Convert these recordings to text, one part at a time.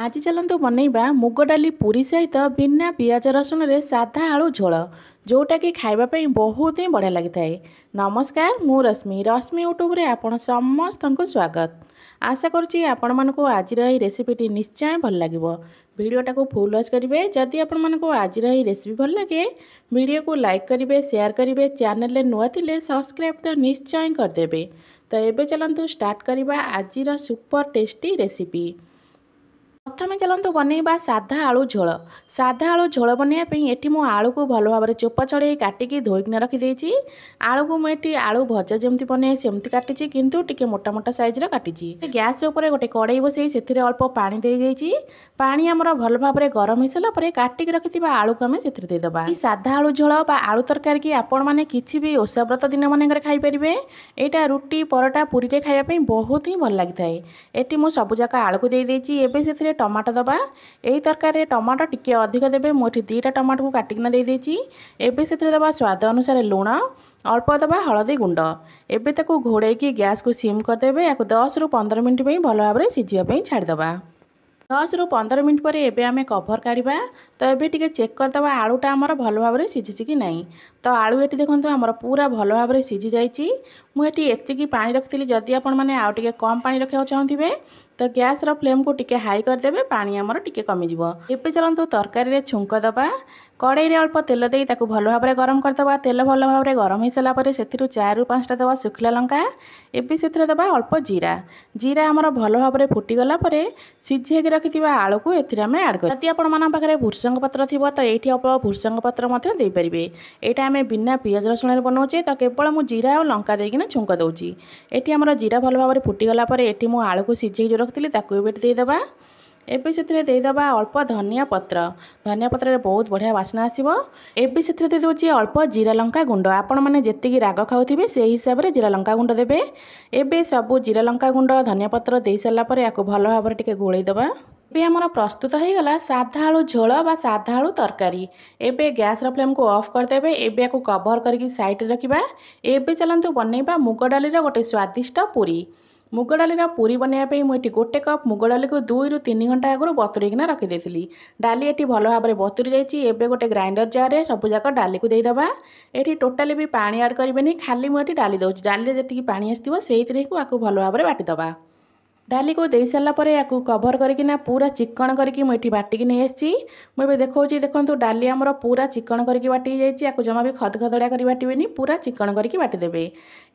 आज चलतु बनैबा मुग डाली पूरी सहित बिना पियाज रसुण रे साधा आलू झोल जोटा कि खाइबापी बहुत ही बढ़िया लगी थाए। नमस्कार, मु रश्मि रश्मि यूट्यूब रे आपण समस्त को स्वागत। आशा करुच्ची आपण मानक आज रेसिपीटी निश्चय भल लगे। वीडियोटा को फुल वॉच करेंगे। जदि आपण मानक आज रेसिपी भल लगे वीडियो को लाइक करेंगे, शेयर करेंगे, चैनल नुआ थिले सब्सक्राइब तो निश्चय करदे। तो ये चलतु स्टार्ट करवा आज सुपर टेस्टी रेसिपी। प्रथम चलतु बनैबा साधा आलू झोल। साधा आलू झोल बनवाई ये मु आलू को भल भाव चोपा छड़े काटिकी धोईकिना रखिदेची। आलू को मुझे आलू भजा जमी बने सेमती काटी किंतु टिके मोटा मोटा साइज काटी। गैस उपर गोटे कड़ाई बसई से अल्प पानी दे जाइए। पानी आमर भल भाव गरम हो सारापर काटिक रखि आलू को आम से देदेबा। साधा आलू झोल बा आलू तरकारी की आपण मैंने किसी भी ओषा व्रत दिन मन खाईपारे। यहाँ रुटी परोटा पूरी खावाई बहुत ही भल लगी थाए। ये मुझे सबूक आलू को देदेची। एबे से टमाटो दबा। यही तरकारी टमाटो टिके अधिक देवे। मुझे 2टा टमाटो को काटिकिना देदेची। एबे से दबा स्वाद अनुसार लुण, अल्प दबा हलदी गुंड। एबे ताकू घोड़ेकी गैस को सिम करदे। या 10 ରୁ 15 मिनट भल भाव सीझापी छाड़ीदबा। 10 ରୁ 15 मिनट पर एबे आमे कभर काढ़ा। तो ये टिके चेक करदबा आलूटा आमर भल भाव सीझी कि नहीं। तो आलू ये देखो आमर पूरा भल भाव सीझी जाइए। मुझे एतिकी पानी रखी। जदि आपण मैंने आउ टिके कम पानी रखा चाहूँगे तो गैस रो फ्लेम को टिके हाई करदे। पानी आमर टिके कमिजिव। एबे चलतु तरकारी रे छुंक दबा। कड़ाई रे अल्प तेल दे ताकू भल भाव गरम करदबा। तेल भल भाव गरम हो सारापर से 4 ରୁ 5टा दबा शुखला लंका। एबे से दबा अल्प जीरा। जीरा आमर भल भाव फुटीगला सीझेक रखि आलू को एमें आड कर। जदि आपण पाखे भृषंग पत्र थी तो ये अल्प भृषंग पत्र देपारे। यहाँ आम बिना पियाज रसुण बनाऊे तो केवल मु जीरा और लंका देकिना छुंक दूची। ये आमर जीरा भल भाव फुटीगला ये मु आलू को सीझे रखी देदेबा। एबे से देदेबा अल्प धनिया पत्र। धनिया पत्र रे बहुत बढ़िया वासना आसीबो। एबे से दे दोची अल्प जीरा लंका गुंड। आपण माने जेतिकी राग खाउथिबे से हिसाब रे जीरा लंका गुंड देबे। एबे सब जीरा लंका गुंड धनिया पत्र दे साला पर याको भल भाव टिके गोळेई दबा। एबे हमर प्रस्तुत हो गला साधा आलू झोल बा साधा आलू तरकारी। एबे गैस रो फ्लेम को ऑफ कर देबे। एबे याको कवर करके साइड रे रखिबा। एबे चलंतु बनेबा मुग डाली रे गोटे स्वादिष्ट पूरी। मुग डाली पूरी बनवाई मुझे 1 कप मुग डाली को 2 ରୁ 3 घंटा आगु बतुरेकिना रखिदेली। डाली ये भल भाव बतुरी जाइए। एबे गोटे ग्राइंडर जार रे सबूक डाली को देदेबा। ये टोटाली भी पानी ऐड करेंगे। खाली मुझे डाली दूसरी। डाली जी पानी आसो से भल भाव बाटिदबा। डाली को दे सारा पर या कवर करना पूरा चिकन करके मुझे बाटिकी नहीं आसी। मुझे देखा देखो डाली आमर पूरा चिकन करके बाटी जाइए। जमा भी खदखदड़िया कर बाटे पूरा चिकन करके बाटिदेवे।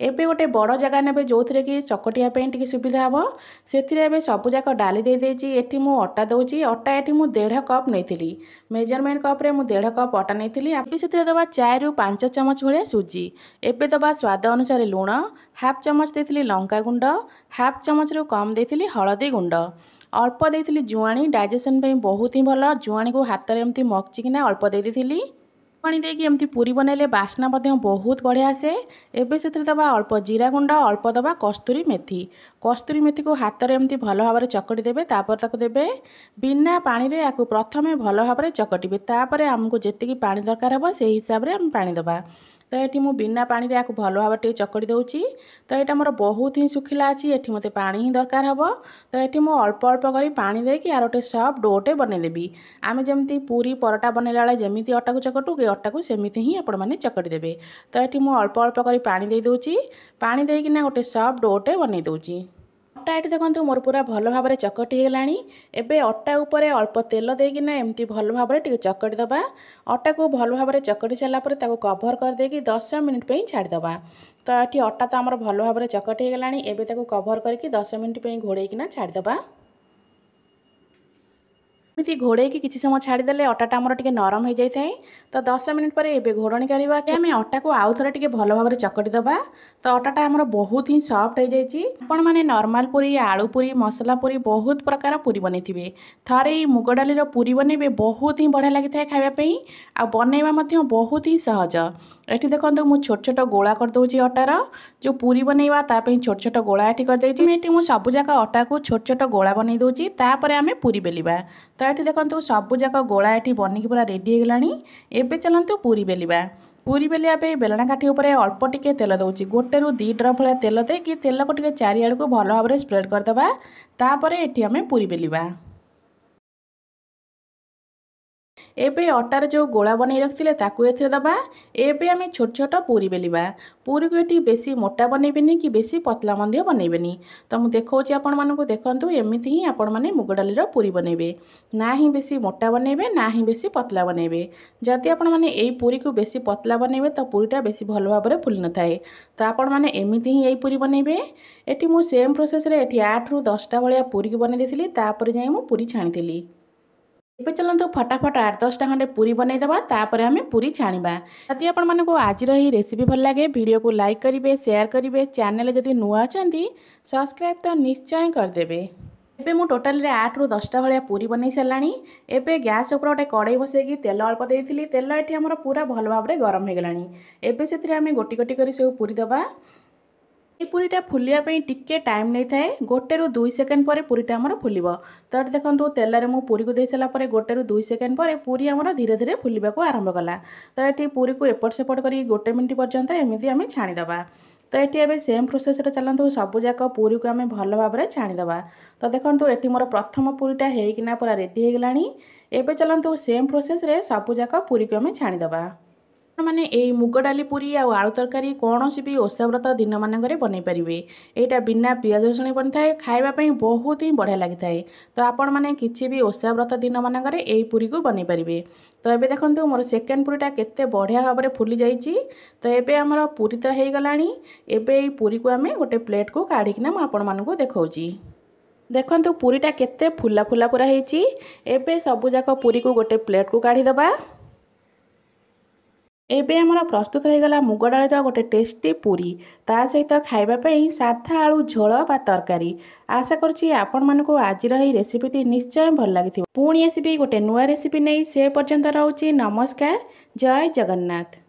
एबे गोटे बड़ जगह ने जो थे कि चकटियापी टी सुविधा हम से सबूक डाली देदेची। ये मु अटा दूची। अटा ये 1.5 कप नहीं। मेजरमेंट कप्रे मुझे 1.5 कप अटा नहीं। अभी से दबा 4 ରୁ 5 ଚାମଚ भाया सुजी। एबे दबा स्वाद अनुसार लुण, हाफ चामच देती लंका गुंड, हाफ चामच रू कम देती हलदी गुंड, अल्प देती जुआणी। डाइजेशन बहुत ही भल। जुआणी को हाथ में एमती मकचिकिना अल्प दे देती। पानी देकी एमती पूरी बनैले बास्ना बहुत बढ़िया आसे। एबे से दबा अल्प जीरा गुंड, अल्प दबा कस्तूरी मेथी। कस्तूरी मेथी को हाथ में एमती भल भाव चकटी देवे। तापर ताको देवे बिना पानी रे। याकू प्रथमे भल भाव चकटिबे। तापर आमको जेतिकी पानी दरकार हम से हिसाब रे हम पानी दबा। तो ये मुझे बिना पानी रे याकू भल भाव चकड़ी दूची। तो यहाँ मोर बहुत ही सुखिला अच्छी। ये मत पानी ही दरकार हम। तो ये मुझे अल्प अल्प कर पानी देकी यार गोटे सफ्ट डोटे बनईदेवी। आम जमी पूरी परोटा बनैला बेले जमी अटा को चकटू कि अटा को सेमती ही आपण मैंने चकटी देवे। तो ये मुझे अल्प अल्प कर पानी दे दूची। पानी देकिना गोटे सफ्ट डोटे बनई दूची। अटा ये देखो मोर पूरा भल भाव चकटी होगलानी। एबे अटा उपरे अल्प तेल देकिना एमती भल भाव चकटी दबा। अटा को भल भाव चकटी सारापर कवर कर देकी 10 मिनिट पे छाड़ीदबा। तो ये अटा तो आमर भल भाव चकटी होगलानी। एबे ताको कवर करके 10 मिनिट पे घोड़ेकिना छाड़ीदबा। एमती घोड़ेकी किसी समय छाड़ीदे अटाटा आमर टिके नरम हो जाए। तो 10 मिनिट पर एबे घोड़णी काढ़ा कि आम अटा को आउ थे टिके भल भाव चकटी दबा। तो अटाटा आमर बहुत ही सफ्ट हो जाए। आपण मैंने नॉर्मल पूरी, आलू पूरी, मसला पूरी बहुत प्रकार पूरी बनई थे। मुग डाली पूरी बनइबे बहुत ही बढ़िया लगी था खावाई। आ बनइबा बहुत ही सहज। ये देखो मुझे छोट छोट गोला कर दूची। अटार जो पूरी बनइबा तापई छोट छोट गोला ये करदेती। मुझे सबूक अटा को छोट छोट गोला बनई दूची। तापर आम पूरी बेलिबा। तो ये देखो सबूक गोला ये बनिकी पूरा रेडी होगलानी। एबे चलतु पूरी बेलिबा। पूरी बेलिया बेलना काठी उपर अल्प टिके तेल दूची। 1 ରୁ 2 ड्रप भाया तेल देकी तेल को टिके चारिआड़ को भल भाव स्प्रेड करदबा। तापर ये आम पूरी बेलिबा। एबे अटार जो गोला बनै रखिथिले ताकू एथिरे दबा। एबे आमे छोट छोट पूरी बेलिबा। पूरी को एटी बेसी मोटा बनैबेनी कि बेसी पतला मध्य बनैबेनी। तो मु देखौछि आपण मानकु देखंतु एमिति ही आपण माने मुग डालीर पूरी बनैबे। ना ही बेसी मोटा बनैबे ना ही बेसी पतला बनैबे। जदि आपण माने एई पूरी को बेसी पतला बनैबे तो पूरीटा बेसी भल भाबरे फुली न थाए। तो आपण माने एमिति ही एई पूरी बनैबे। एटी मु सेम प्रोसेस रे एटी 8 रु 10 टा भलिया पूरी को बनै देथिली तापर जाई मु पूरी छाणीथिली। एबे चलंतु फटाफट 8-10 टा खंडे पूरी बनैदबा तापर आमे पूरी छाणीबा। यदि आपण मानकु आज रही रेसिपी भल लागे वीडियो को लाइक करिवे शेयर करिवे चैनल जदि नुआ अछंती सब्सक्राइब तो निश्चय करदेबे। एबे मु टोटल रे 8 रु 10 टा भलिया पूरी बनै सलानी। एबे गैस ऊपर गोटे कड़ाई बसैकी तेल अल्प देइथिली। तेल एठी हमर पूरा भल भाबरे गरम हे गलानी। एबे सेथिरे आमे गोटी गोटी करी सब पूरी दबा। ये पूरीटा फुलिया टिके टाइम नहीं थाए। 1 ରୁ 2 सेकेंड पर पूरीटा हमर फुलिब। तो ये देखो तेल रे मु पूरी को दे सारा 1 ରୁ 2 सेकेंड पर पूरी हमर धीरे धीरे फुलिबा को आरंभ कला। तो ये पूरी को एपट सेपट करी 1 मिनिट पर्यंत एमती आम छाणीदबा। तो ये सेम प्रोसेस रे चलतु सबुजाक पूरी को आम भल भाव में छाणीदबा। तो देखो ये मोर प्रथम पूरीटा होना पूरा रेडी हो गलानी। एबे चलतु सेम प्रोसेस रे सबुजाक पूरी को आम छाणीदबा। माने ए मुग डाली पूरी आलू तरकारी कौन भी ओषा व्रत दिन मानक बनई पारे। यहाँ बिना पियाज रसुण बन थाए खावाई बहुत ही बढ़िया लगी थाए। तो आपण मैंने किसी भी ओषा व्रत दिन मानक पूरी को बनई पारे। तो ये देखो मोर सेकेंड पूरीटा केते बढ़िया भाव में फुली जाइए। तो ये आमर पूरी तो हो गलानी। एबे पूरी को आम गोटे प्लेट को काढ़िकिना आपण मानकु देखौछि। देखंतु पूरीटा केते फुला फुला पूरा होइछि। एबे सबुजाक पूरी को गोटे प्लेट को काढ़ीदबा। एबे हमर प्रस्तुत हो गला मुग डालीर गोटे टेस्टी पूरी ता सहित खाइबापी साधा आलू झोल बा तरकारी। आशा करुँची आपण मानकु आजिर ही रेसिपीटी निश्चय भल लगी। पुणी आसबि गोटे नुआ रेसिपी नहीं से पर्यंत रहूची। नमस्कार, जय जगन्नाथ।